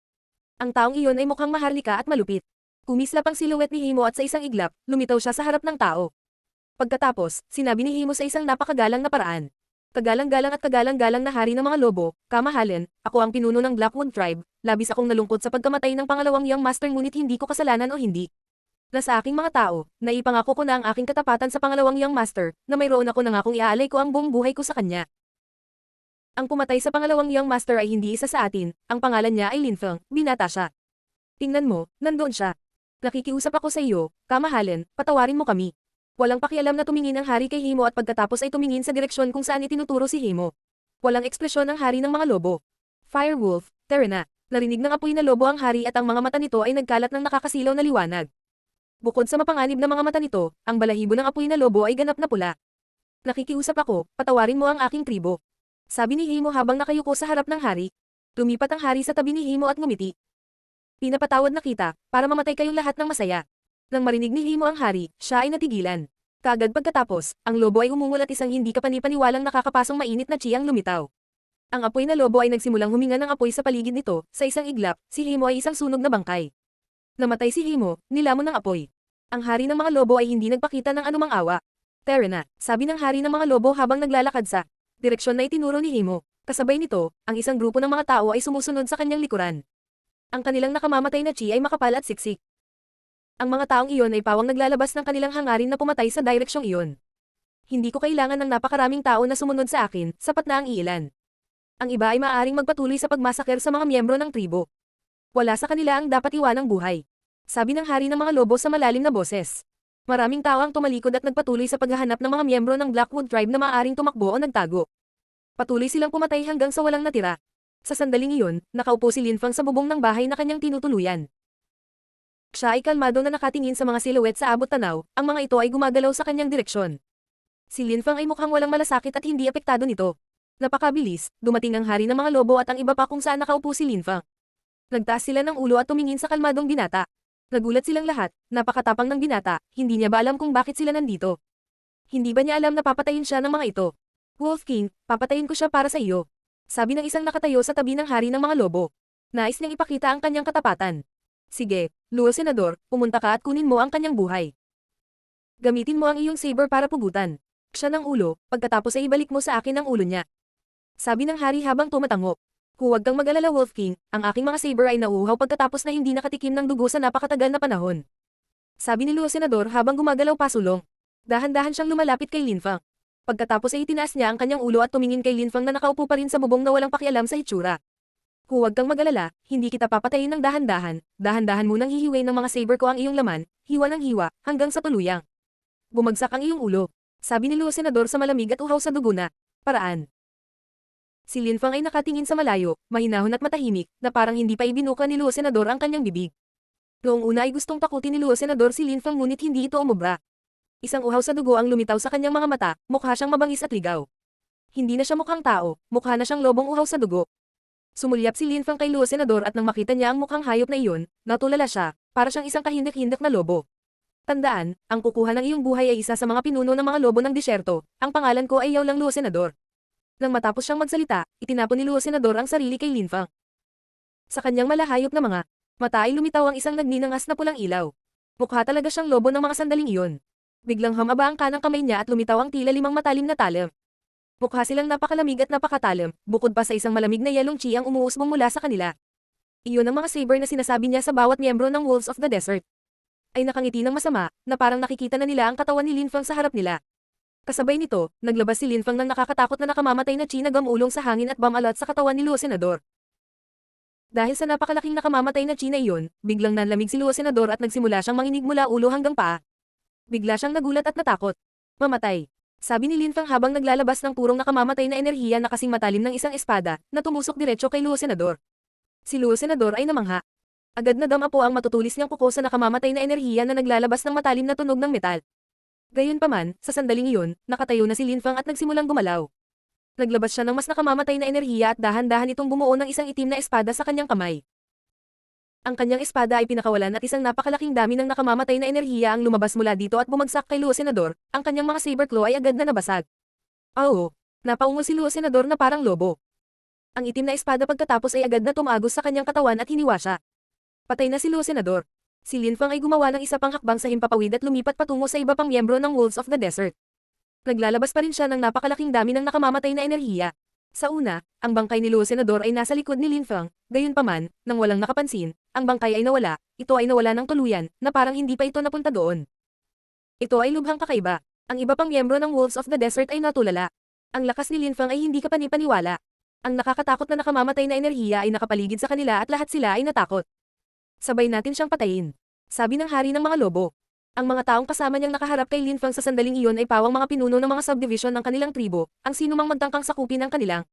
Ang taong iyon ay mukhang maharlika at malupit. Kumislap ang siluwet ni Himo at sa isang iglap, lumitaw siya sa harap ng tao. Pagkatapos, sinabi ni Himo sa isang napakagalang na paraan. Kagalang-galang at kagalang-galang na hari ng mga lobo, kamahalin, ako ang pinuno ng Blackwood Tribe, labis akong nalungkot sa pagkamatay ng pangalawang Young Master ngunit hindi ko kasalanan o hindi. Na sa aking mga tao, naipangako ko na ang aking katapatan sa pangalawang Young Master, na mayroon ako nangakong iaalay ko ang buong buhay ko sa kanya. Ang pumatay sa pangalawang Young Master ay hindi isa sa atin, ang pangalan niya ay Linfeng, binata siya. Tingnan mo, nandoon siya. Nakikiusap ako sa iyo, kamahalin, patawarin mo kami. Walang pakialam na tumingin ang hari kay Himo at pagkatapos ay tumingin sa direksyon kung saan itinuturo si Himo. Walang ekspresyon ang hari ng mga lobo. Firewolf, Terena. Narinig ng apoy na lobo ang hari at ang mga mata nito ay nagkalat ng nakakasilaw na liwanag. Bukod sa mapanganib na mga mata nito, ang balahibo ng apoy na lobo ay ganap na pula. Nakikiusap ako, patawarin mo ang aking tribo. Sabi ni Himo habang nakayuko sa harap ng hari. Lumipat ang hari sa tabi ni Himo at ngumiti. Pinapatawad na kita, para mamatay kayong lahat ng masaya. Nang marinig ni Himo ang hari, siya ay natigilan. Kagad pagkatapos, ang lobo ay umungol at isang hindi kapanipaniwalang nakakapasong mainit na chi ang lumitaw. Ang apoy na lobo ay nagsimulang huminga ng apoy sa paligid nito, sa isang iglap, si Himo ay isang sunog na bangkay. Namatay si Himo, nilamon ng apoy. Ang hari ng mga lobo ay hindi nagpakita ng anumang awa. Terena, sabi ng hari ng mga lobo habang naglalakad sa direksyon na itinuro ni Himo. Kasabay nito, ang isang grupo ng mga tao ay sumusunod sa kanyang likuran. Ang kanilang nakamamatay na chi ay makapal at siksik. Ang mga taong iyon ay pawang naglalabas ng kanilang hangarin na pumatay sa direksyong iyon. Hindi ko kailangan ng napakaraming tao na sumunod sa akin, sapat na ang iilan. Ang iba ay maaaring magpatuloy sa pagmasaker sa mga miyembro ng tribo. Wala sa kanila ang dapat iwanang buhay. Sabi ng hari ng mga lobo sa malalim na boses. Maraming tao ang tumalikod at nagpatuloy sa paghahanap ng mga miyembro ng Blackwood Tribe na maaaring tumakbo o nagtago. Patuloy silang pumatay hanggang sa walang natira. Sa sandaling iyon, nakaupo si Linfeng sa bubong ng bahay na kanyang tinutuluyan. Siya ay kalmado na nakatingin sa mga siluwet sa abot tanaw, ang mga ito ay gumagalaw sa kanyang direksyon. Si Linfeng ay mukhang walang malasakit at hindi apektado nito. Napakabilis, dumating ang hari ng mga lobo at ang iba pa kung saan nakaupo si Linfeng. Nagtaas sila ng ulo at tumingin sa kalmadong binata. Nagulat silang lahat, napakatapang ng binata, hindi niya ba alam kung bakit sila nandito. Hindi ba niya alam na papatayin siya ng mga ito? Wolf King, papatayin ko siya para sa iyo. Sabi ng isang nakatayo sa tabi ng hari ng mga lobo. Nais niyang ipakita ang kanyang katapatan. Sige, Luo Senador, pumunta ka at kunin mo ang kanyang buhay. Gamitin mo ang iyong saber para pugutan. Siya ng ulo, pagkatapos ay ibalik mo sa akin ang ulo niya. Sabi ng hari habang tumatango. Huwag kang mag-alala Wolf King, ang aking mga saber ay nauuhaw pagkatapos na hindi nakatikim ng dugo sa napakatagal na panahon. Sabi ni Luo Senador habang gumagalaw pasulong. Dahan-dahan siyang lumalapit kay Linfeng. Pagkatapos ay itinaas niya ang kanyang ulo at tumingin kay Linfeng na nakaupo pa rin sa bubong na walang pakialam sa hitsura. Huwag kang mag-alala, hindi kita papatayin ng dahan-dahan, dahan-dahan munang hihiway ng mga saber ko ang iyong laman, hiwa ng hiwa, hanggang sa tuluyang. Bumagsak ang iyong ulo. Sabi ni Luo Senador sa malamig at uhaw sa dugo na paraan. Si Linfeng ay nakatingin sa malayo, mahinahon at matahimik, na parang hindi pa ibinuka ni Luo Senador ang kanyang bibig. Noong una ay gustong takutin ni Luo Senador si Linfeng ngunit hindi ito umubra. Isang uhaw sa dugo ang lumitaw sa kanyang mga mata, mukha siyang mabangis at ligaw. Hindi na siya mukhang tao, mukha na siyang lobong uhaw sa dugo. Sumulyap si Linfeng kay Luo Senador at nang makita niya ang mukhang hayop na iyon, natulala siya, para siyang isang kahindik-hindik na lobo. Tandaan, ang kukuha ng iyong buhay ay isa sa mga pinuno ng mga lobo ng disyerto, ang pangalan ko ay Yao lang Luo Senador. Nang matapos siyang magsalita, itinapon ni Luo Senador ang sarili kay Linfeng. Sa kanyang malahayop na mga mata ay lumitaw ang isang nagninangas na pulang ilaw. Mukha talaga siyang lobo ng mga sandaling iyon. Biglang humaba ang kanang kamay niya at lumitaw ang tila limang matalim na talim. Mukha silang napakalamig at napakatalim, bukod pa sa isang malamig na yelong chi ang umuusbong mula sa kanila. Iyon ang mga saber na sinasabi niya sa bawat miyembro ng Wolves of the Desert. Ay nakangiti ng masama, na parang nakikita na nila ang katawan ni Linfeng sa harap nila. Kasabay nito, naglabas si Linfeng ng nakakatakot na nakamamatay na chi na gamulong sa hangin at bumalat sa katawan ni Luo Senador. Dahil sa napakalaking nakamamatay na chi na iyon, biglang nanlamig si Luo Senador at nagsimula siyang manginig mula ulo hanggang paa. Bigla siyang nagulat at natakot. Mamatay. Sabi ni Linfeng habang naglalabas ng purong nakamamatay na enerhiya na kasing matalim ng isang espada, na tumusok diretso kay Luo Senador. Si Luo Senador ay namangha. Agad na dama po ang matutulis niyang kuko sa nakamamatay na enerhiya na naglalabas ng matalim na tunog ng metal. Gayunpaman, sa sandaling iyon, nakatayo na si Linfeng at nagsimulang gumalaw. Naglabas siya ng mas nakamamatay na enerhiya at dahan-dahan itong bumuo ng isang itim na espada sa kanyang kamay. Ang kanyang espada ay pinakawalan at isang napakalaking dami ng nakamamatay na enerhiya ang lumabas mula dito at bumagsak kay Luo Senador, ang kanyang mga saber claw ay agad na nabasag. Oo, napaungol si Luo Senador na parang lobo. Ang itim na espada pagkatapos ay agad na tumagos sa kanyang katawan at hiniwa siya. Patay na si Luo Senador. Si Lin Fang ay gumawa ng isa pang hakbang sa himpapawid at lumipat patungo sa iba pang miyembro ng Wolves of the Desert. Naglalabas pa rin siya ng napakalaking dami ng nakamamatay na enerhiya. Sa una, ang bangkay ni Luo Senador ay nasa likod ni Lin Fang, gayunpaman, nang walang nakapansin, ang bangkay ay nawala, ito ay nawala ng tuluyan, na parang hindi pa ito napunta doon. Ito ay lubhang kakaiba. Ang iba pang miyembro ng Wolves of the Desert ay natulala. Ang lakas ni Lin Fang ay hindi kapani-paniwala. Ang nakakatakot na nakamamatay na enerhiya ay nakapaligid sa kanila at lahat sila ay natakot. Sabay natin siyang patayin. Sabi ng hari ng mga lobo. Ang mga taong kasama niyang nakaharap kay Lin Fang sa sandaling iyon ay pawang mga pinuno ng mga subdivision ng kanilang tribo, ang sinumang magtangkang sakupin ng kanilang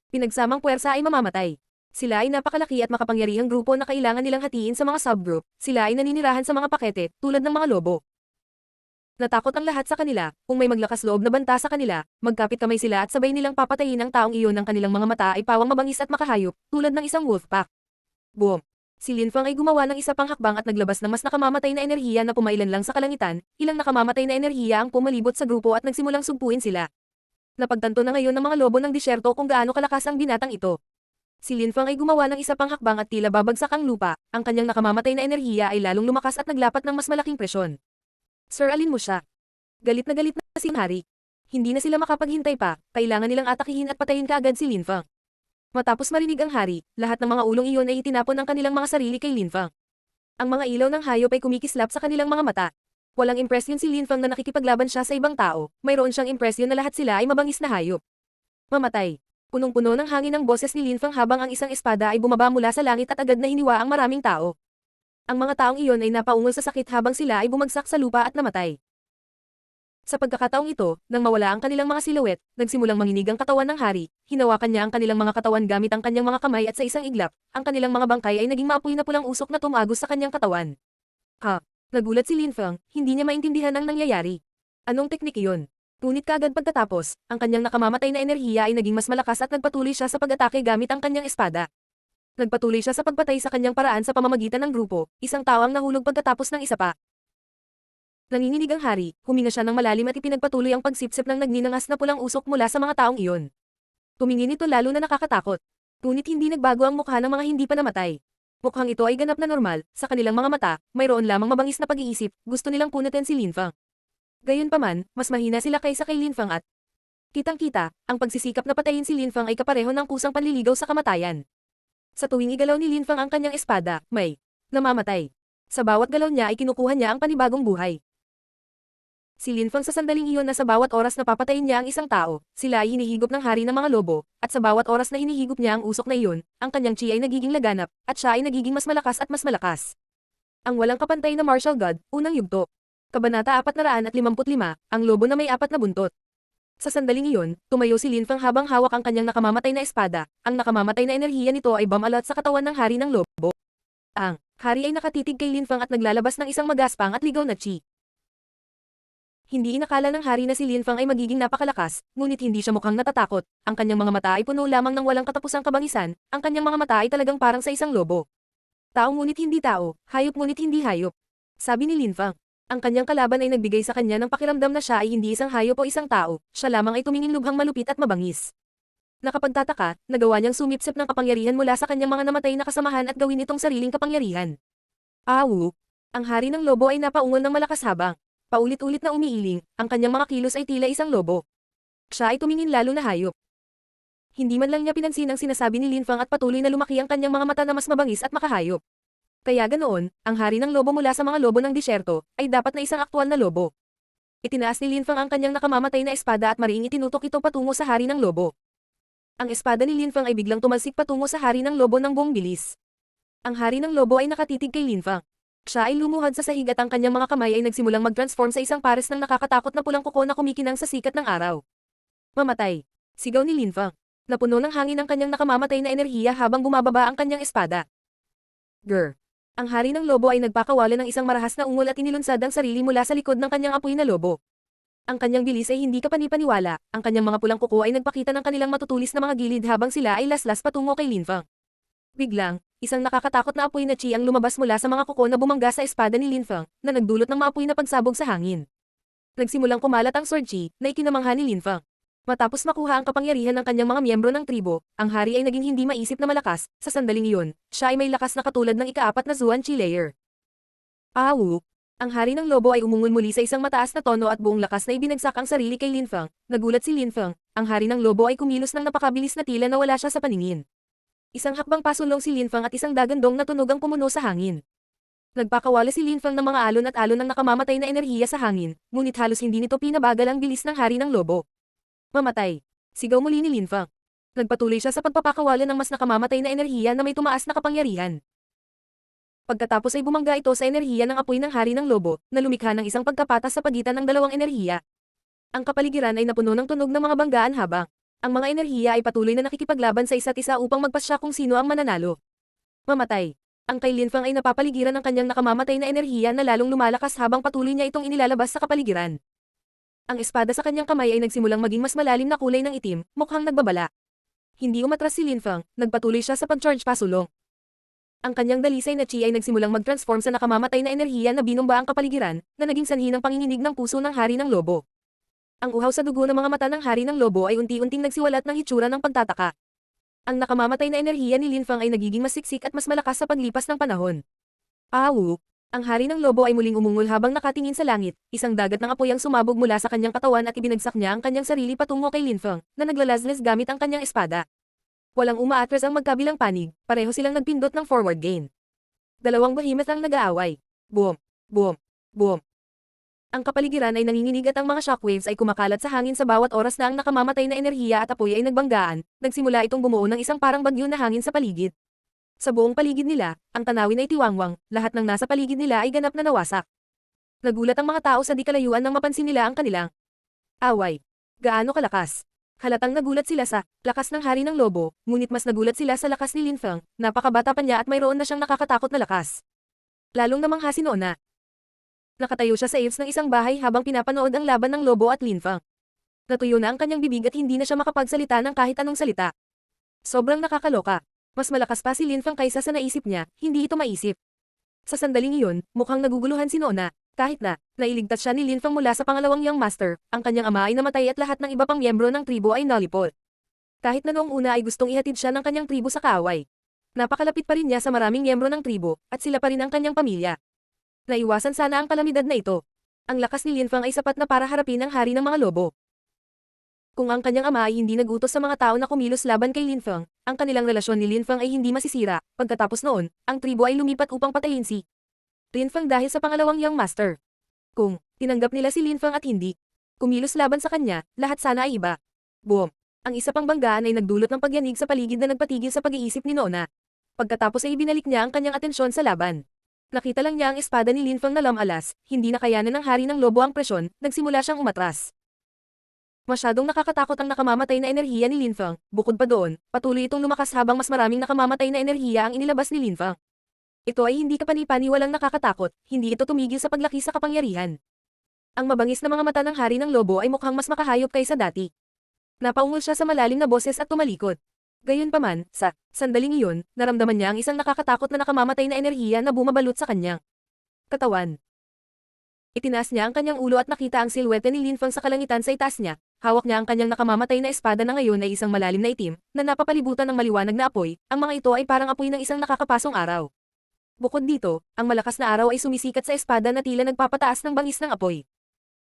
pinagsamang puwersa ay mamamatay. Sila ay napakalaki at makapangyarihang grupo na kailangan nilang hatiin sa mga subgroup, sila ay naninirahan sa mga pakete, tulad ng mga lobo. Natakot ang lahat sa kanila, kung may maglakas loob na banta sa kanila, magkapit kamay sila at sabay nilang papatayin ang taong iyon ng kanilang mga mata ay pawang mabangis at makahayop, tulad ng isang wolf pack. Boom! Si Lin Fang ay gumawa ng isa pang hakbang at naglabas ng mas nakamamatay na enerhiya na pumailan lang sa kalangitan, ilang nakamamatay na enerhiya ang pumalibot sa grupo at nagsimulang sugpuin sila. Napagtanto na ngayon ng mga lobo ng disyerto kung gaano kalakas ang binatang ito. Si Lin Fang ay gumawa ng isa pang hakbang at tila babagsak ang lupa, ang kanyang nakamamatay na enerhiya ay lalong lumakas at naglapat ng mas malaking presyon. Sir, alin mo siya? Galit na si hari. Hindi na sila makapaghintay pa, kailangan nilang atakihin at patayin kaagad si Lin Fang. Matapos marinig ang hari, lahat ng mga ulong iyon ay itinapon ang kanilang mga sarili kay Lin Fang. Ang mga ilaw ng hayop ay kumikislap sa kanilang mga mata. Walang impresyon si Lin Fang na nakikipaglaban siya sa ibang tao, mayroon siyang impresyon na lahat sila ay mabangis na hayop. Mamatay. Punong-puno ng hangin ang boses ni Lin Fang habang ang isang espada ay bumaba mula sa langit at agad na hiniwa ang maraming tao. Ang mga taong iyon ay napaungol sa sakit habang sila ay bumagsak sa lupa at namatay. Sa pagkakataong ito, nang mawala ang kanilang mga silhouette, nagsimulang manginig ang katawan ng hari, hinawakan niya ang kanilang mga katawan gamit ang kanyang mga kamay at sa isang iglap, ang kanilang mga bangkay ay naging maapoy na pulang usok na tumagos sa kanyang katawan. Ha? Nagulat si Lin Fang, hindi niya maintindihan ang nangyayari. Anong teknik iyon? Ngunit kaagad pagkatapos, ang kanyang nakamamatay na enerhiya ay naging mas malakas at nagpatuloy siya sa pag-atake gamit ang kanyang espada. Nagpatuloy siya sa pagpatay sa kanyang paraan sa pamamagitan ng grupo, isang tao ang nahulog pagkatapos ng isa pa. Nanginginig ang hari, huminga siya ng malalim at ipinagpatuloy ang pagsipsip ng nagninangas na pulang usok mula sa mga taong iyon. Tumingin ito lalo na nakakatakot. Ngunit hindi nagbago ang mukha ng mga hindi pa namatay. Mukhang ito ay ganap na normal, sa kanilang mga mata, mayroon lamang mabangis na pag-iisip, gusto nilang punutin si Lin Fang. Gayunpaman, mas mahina sila kaysa kay Lin Fang at kitang-kita, ang pagsisikap na patayin si Lin Fang ay kapareho ng kusang panliligaw sa kamatayan. Sa tuwing igalaw ni Lin Fang ang kanyang espada, may namamatay. Sa bawat galaw niya ay kinukuha niya ang panibagong buhay. Si Lin Fang sa sandaling iyon na sa bawat oras na papatayin niya ang isang tao, sila ay hinihigop ng hari ng mga lobo, at sa bawat oras na hinihigop niya ang usok na iyon, ang kanyang chi ay nagiging laganap, at siya ay nagiging mas malakas at mas malakas. Ang walang kapantay na martial god, unang yugto. Kabanata 455, ang lobo na may 4 na buntot. Sa sandaling iyon, tumayo si Lin Fang habang hawak ang kanyang nakamamatay na espada, ang nakamamatay na enerhiya nito ay bumalot sa katawan ng hari ng lobo. Ang hari ay nakatitig kay Lin Fang at naglalabas ng isang magaspang at ligaw na chi. Hindi inakala ng hari na si Lin Fang ay magiging napakalakas, ngunit hindi siya mukhang natatakot, ang kanyang mga mata ay puno lamang ng walang katapusang kabangisan, ang kanyang mga mata ay talagang parang sa isang lobo. Tao ngunit hindi tao, hayop ngunit hindi hayop. Sabi ni Lin Fang. Ang kanyang kalaban ay nagbigay sa kanya ng pakiramdam na siya ay hindi isang hayop o isang tao, siya lamang ay tumingin lubhang malupit at mabangis. Nakapagtataka, nagawa niyang sumipsip ng kapangyarihan mula sa kanyang mga namatay na kasamahan at gawin itong sariling kapangyarihan. Awu! Ang hari ng lobo ay napaungol ng malakas habang paulit-ulit na umiiling, ang kanyang mga kilos ay tila isang lobo. Siya ay tumingin lalo na hayop. Hindi man lang niya pinansin ang sinasabi ni Lin Fang at patuloy na lumaki ang kanyang mga mata na mas mabangis at makahayop. Kaya ganoon, ang hari ng lobo mula sa mga lobo ng disyerto, ay dapat na isang aktwal na lobo. Itinaas ni Lin Fang ang kanyang nakamamatay na espada at mariing itinutok ito patungo sa hari ng lobo. Ang espada ni Lin Fang ay biglang tumalsik patungo sa hari ng lobo ng buong bilis. Ang hari ng lobo ay nakatitig kay Lin Fang. Siya ay lumuhad sa sahig at ang kanyang mga kamay ay nagsimulang mag-transform sa isang pares ng nakakatakot na pulang kuko na kumikinang sa sikat ng araw. Mamatay! Sigaw ni Lin Fang. Napuno ng hangin ang kanyang nakamamatay na enerhiya habang bumababa ang kanyang espada. Grr! Ang hari ng lobo ay nagpakawala ng isang marahas na ungol at inilunsad ang sarili mula sa likod ng kanyang apoy na lobo. Ang kanyang bilis ay hindi kapani-paniwala, ang kanyang mga pulang kuko ay nagpakita ng kanilang matutulis na mga gilid habang sila ay laslas patungo kay Lin Fang. Biglang, isang nakakatakot na apoy na chi ang lumabas mula sa mga kuko na bumangga sa espada ni Lin Feng, na nagdulot ng maapoy na pagsabog sa hangin. Nagsimulang kumalat ang sword chi, na ikinamangha ni Lin Feng. Matapos makuha ang kapangyarihan ng kanyang mga miyembro ng tribo, ang hari ay naging hindi maisip na malakas, sa sandaling iyon, siya ay may lakas na katulad ng ika-4 na Zuan Chi layer. Awu! Ang hari ng lobo ay umungon muli sa isang mataas na tono at buong lakas na ibinagsak ang sarili kay Lin Feng. Nagulat si Lin Feng, ang hari ng lobo ay kumilos ng napakabilis na tila na wala siya sa paningin. Isang hakbang pasulong si Lin Feng at isang dagandong na tunog ang pumuno sa hangin. Nagpakawala si Lin Feng ng mga alon at alon ng nakamamatay na enerhiya sa hangin, ngunit halos hindi nito pinabagal ang bilis ng hari ng lobo. Mamatay! Sigaw muli ni Lin Feng. Nagpatuloy siya sa pagpapakawala ng mas nakamamatay na enerhiya na may tumaas na kapangyarihan. Pagkatapos ay bumangga ito sa enerhiya ng apoy ng hari ng lobo, na lumikha ng isang pagkapatas sa pagitan ng dalawang enerhiya. Ang kapaligiran ay napuno ng tunog ng mga banggaan habang ang mga enerhiya ay patuloy na nakikipaglaban sa isa't isa upang magpasya kung sino ang mananalo. Mamatay. Ang kay Lin Feng ay napapaligiran ng kanyang nakamamatay na enerhiya na lalong lumalakas habang patuloy niya itong inilalabas sa kapaligiran. Ang espada sa kanyang kamay ay nagsimulang maging mas malalim na kulay ng itim, mukhang nagbabala. Hindi umatras si Lin Feng, nagpatuloy siya sa pag-charge pasulong. Ang kanyang dalisay na chi ay nagsimulang mag-transform sa nakamamatay na enerhiya na binomba ang kapaligiran, na naging sanhi ng panginginig ng puso ng hari ng lobo. Ang uhaw sa dugo ng mga mata ng hari ng lobo ay unti-unting nagsiwalat ng hitsura ng pagtataka. Ang nakamamatay na enerhiya ni Lin Feng ay nagiging mas siksik at mas malakas sa paglipas ng panahon. Awu! Ang hari ng lobo ay muling umungol habang nakatingin sa langit, isang dagat ng apoy ang sumabog mula sa kanyang katawan at ibinagsak niya ang kanyang sarili patungo kay Lin Feng, na naglalaslas gamit ang kanyang espada. Walang umaatras ang magkabilang panig, pareho silang nagpindot ng forward gain. Dalawang behemoth ang nag-aaway. Boom! Boom! Boom! Ang kapaligiran ay nanginginig at ang mga shockwaves ay kumakalat sa hangin sa bawat oras na ang nakamamatay na enerhiya at apoy ay nagbanggaan, nagsimula itong bumuo ng isang parang bagyo na hangin sa paligid. Sa buong paligid nila, ang tanawin ay tiwangwang, lahat ng nasa paligid nila ay ganap na nawasak. Nagulat ang mga tao sa di kalayuan nang mapansin nila ang kanilang away. Gaano kalakas? Halatang nagulat sila sa lakas ng hari ng lobo, ngunit mas nagulat sila sa lakas ni Lin Feng, napakabata pa niya at mayroon na siyang nakakatakot na lakas. Lalong namangha si Nona. Nakatayo siya sa eaves ng isang bahay habang pinapanood ang laban ng lobo at Lin Feng. Natuyo na ang kanyang bibig at hindi na siya makapagsalita ng kahit anong salita. Sobrang nakakaloka. Mas malakas pa si Lin Feng kaysa sa naisip niya, hindi ito maisip. Sa sandaling iyon, mukhang naguguluhan si Nona. Kahit na, nailigtas siya ni Lin Feng mula sa pangalawang Young Master, ang kanyang ama ay namatay at lahat ng iba pang miyembro ng tribo ay nalipol. Kahit na noong una ay gustong ihatid siya ng kanyang tribo sa kaaway. Napakalapit pa rin niya sa maraming miyembro ng tribo, at sila pa rin ang kanyang pamilya. Naiwasan sana ang kalamidad na ito. Ang lakas ni Lin Feng ay sapat na para harapin ang hari ng mga lobo. Kung ang kanyang ama ay hindi nagutos sa mga tao na kumilos laban kay Lin Feng, ang kanilang relasyon ni Lin Feng ay hindi masisira. Pagkatapos noon, ang tribo ay lumipat upang patayin si Lin Feng dahil sa pangalawang Young Master. Kung tinanggap nila si Lin Feng at hindi kumilos laban sa kanya, lahat sana ay iba. Boom! Ang isa pang banggaan ay nagdulot ng pagyanig sa paligid na nagpatigil sa pag-iisip ni Nona. Pagkatapos ay ibinalik niya ang kanyang atensyon sa laban. Nakita lang niya ang espada ni Lin Feng na lamalas, hindi na kayanan ng hari ng lobo ang presyon, nagsimula siyang umatras. Masyadong nakakatakot ang nakamamatay na enerhiya ni Lin Feng, bukod pa doon, patuloy itong lumakas habang mas maraming nakamamatay na enerhiya ang inilabas ni Lin Feng. Ito ay hindi kapani-paniwalang nakakatakot, hindi ito tumigil sa paglaki sa kapangyarihan. Ang mabangis na mga mata ng hari ng lobo ay mukhang mas makahayop kaysa dati. Napaungol siya sa malalim na boses at tumalikod. Gayunpaman, sa sandaling iyon, naramdaman niya ang isang nakakatakot na nakamamatay na enerhiya na bumabalot sa kanyang katawan. Itinaas niya ang kanyang ulo at nakita ang silhouette ni Lin Feng sa kalangitan sa itaas niya. Hawak niya ang kanyang nakamamatay na espada na ngayon ay isang malalim na itim, na napapalibutan ng maliwanag na apoy. Ang mga ito ay parang apoy ng isang nakakapasong araw. Bukod dito, ang malakas na araw ay sumisikat sa espada na tila nagpapataas ng bangis ng apoy.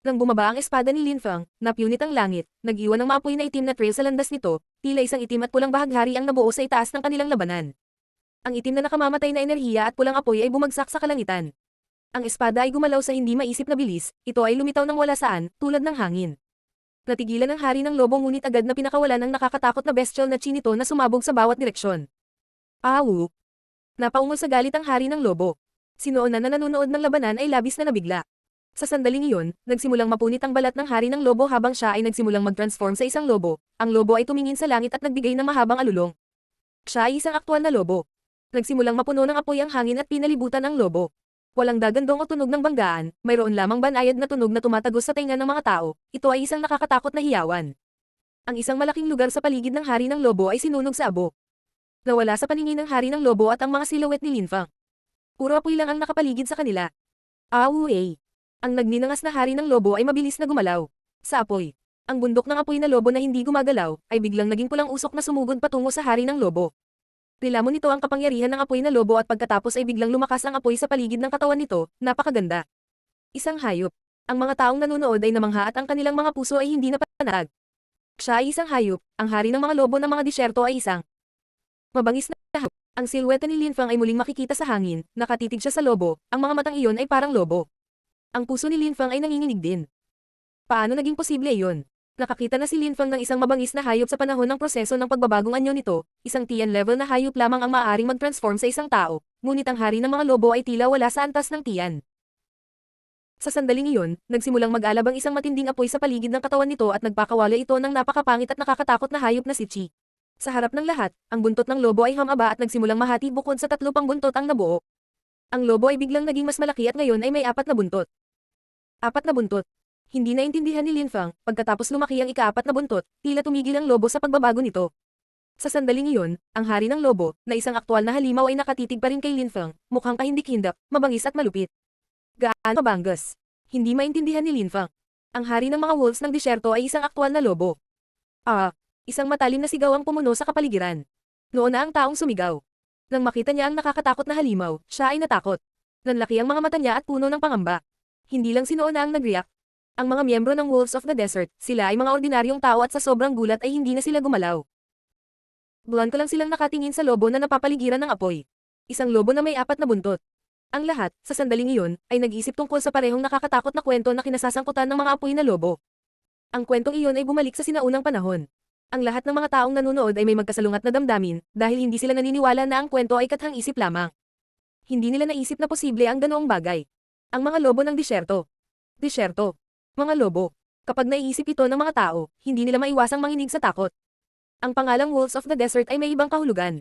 Nang bumaba ang espada ni Lin Feng, napunit ang langit, nag-iwan ng maapoy na itim na trail sa landas nito, tila isang itim at pulang bahaghari ang nabuo sa itaas ng kanilang labanan. Ang itim na nakamamatay na enerhiya at pulang apoy ay bumagsak sa kalangitan. Ang espada ay gumalaw sa hindi maisip na bilis, ito ay lumitaw ng wala saan, tulad ng hangin. Natigilan ng hari ng lobo ngunit agad na pinakawalan ang nakakatakot na bestial na chi nito na sumabog sa bawat direksyon. Awu! Napaungol sa galit ang hari ng lobo. Si Nona na nanonood ng labanan ay labis na nabigla. Sa sandaling iyon, nagsimulang mapunit ang balat ng hari ng lobo habang siya ay nagsimulang mag-transform sa isang lobo. Ang lobo ay tumingin sa langit at nagbigay ng mahabang alulong. Siya ay isang aktwal na lobo. Nagsimulang mapuno ng apoy ang hangin at pinalibutan ang lobo. Walang dagandong o tunog ng banggaan, mayroon lamang banayad na tunog na tumatagos sa tenga ng mga tao. Ito ay isang nakakatakot na hiyawan. Ang isang malaking lugar sa paligid ng hari ng lobo ay sinunog sa abo. Nawala sa paningin ng hari ng lobo at ang mga silhouette ni Linfang. Puro apoy lang ang nakapaligid sa kanila. Away! Ang nagninangas na hari ng lobo ay mabilis na gumalaw. Sa apoy. Ang bundok ng apoy na lobo na hindi gumagalaw, ay biglang naging pulang usok na sumugod patungo sa hari ng lobo. Nilamon nito ang kapangyarihan ng apoy na lobo at pagkatapos ay biglang lumakas ang apoy sa paligid ng katawan nito, napakaganda. Isang hayop. Ang mga taong nanonood ay namangha at ang kanilang mga puso ay hindi napanatag. Siya ay isang hayop, ang hari ng mga lobo ng mga disyerto ay isang mabangis na hayop. Ang silhouette ni Linfang ay muling makikita sa hangin, nakatitig siya sa lobo, ang mga matang iyon ay parang lobo. Ang puso ni Linfang ay nanginginig din. Paano naging posible iyon? Nakakita na si Linfang ng isang mabangis na hayop sa panahon ng proseso ng pagbabagong anyo nito, isang Tian level na hayop lamang ang maaaring mag-transform sa isang tao, ngunit ang hari ng mga lobo ay tila wala sa antas ng Tian. Sa sandaling iyon, nagsimulang mag-alab ang isang matinding apoy sa paligid ng katawan nito at nagpakawala ito ng napakapangit at nakakatakot na hayop na si Chi. Sa harap ng lahat, ang buntot ng lobo ay humaba at nagsimulang mahati bukod sa 3 pang buntot ang nabuo. Ang lobo ay biglang naging mas malaki at ngayon ay may 4 na buntot. 4 na buntot. Hindi naintindihan ni Linfang, pagkatapos lumaki ang ika-4 na buntot, tila tumigil ang lobo sa pagbabago nito. Sa sandaling iyon, ang hari ng lobo, na isang aktwal na halimaw ay nakatitig pa rin kay Linfang, mukhang kahindik-hindak, mabangis at malupit. Gaano mabanggas? Hindi maintindihan ni Linfang. Ang hari ng mga wolves ng disyerto ay isang aktwal na lobo. Isang matalim na sigaw ang pumuno sa kapaligiran. Noon na ang taong sumigaw. Nang makita niya ang nakakatakot na halimaw, siya ay natakot. Nanlaki ang mga mata niya at puno ng pangamba. Hindi lang si Noona ang nag-react. Ang mga miyembro ng Wolves of the Desert, sila ay mga ordinaryong tao at sa sobrang gulat ay hindi na sila gumalaw. Buwan ko lang silang nakatingin sa lobo na napapaligiran ng apoy. Isang lobo na may 4 na buntot. Ang lahat, sa sandaling iyon, ay nag-isip tungkol sa parehong nakakatakot na kwento na kinasasangkutan ng mga apoy na lobo. Ang kwentong iyon ay bumalik sa sinaunang panahon. Ang lahat ng mga taong nanonood ay may magkasalungat na damdamin dahil hindi sila naniniwala na ang kwento ay kathang-isip lamang. Hindi nila naisip na posible ang ganoong bagay. Ang mga lobo ng disyerto. Disyerto. Mga lobo. Kapag naiisip ito ng mga tao, hindi nila maiwasang manginig sa takot. Ang pangalang Wolves of the Desert ay may ibang kahulugan.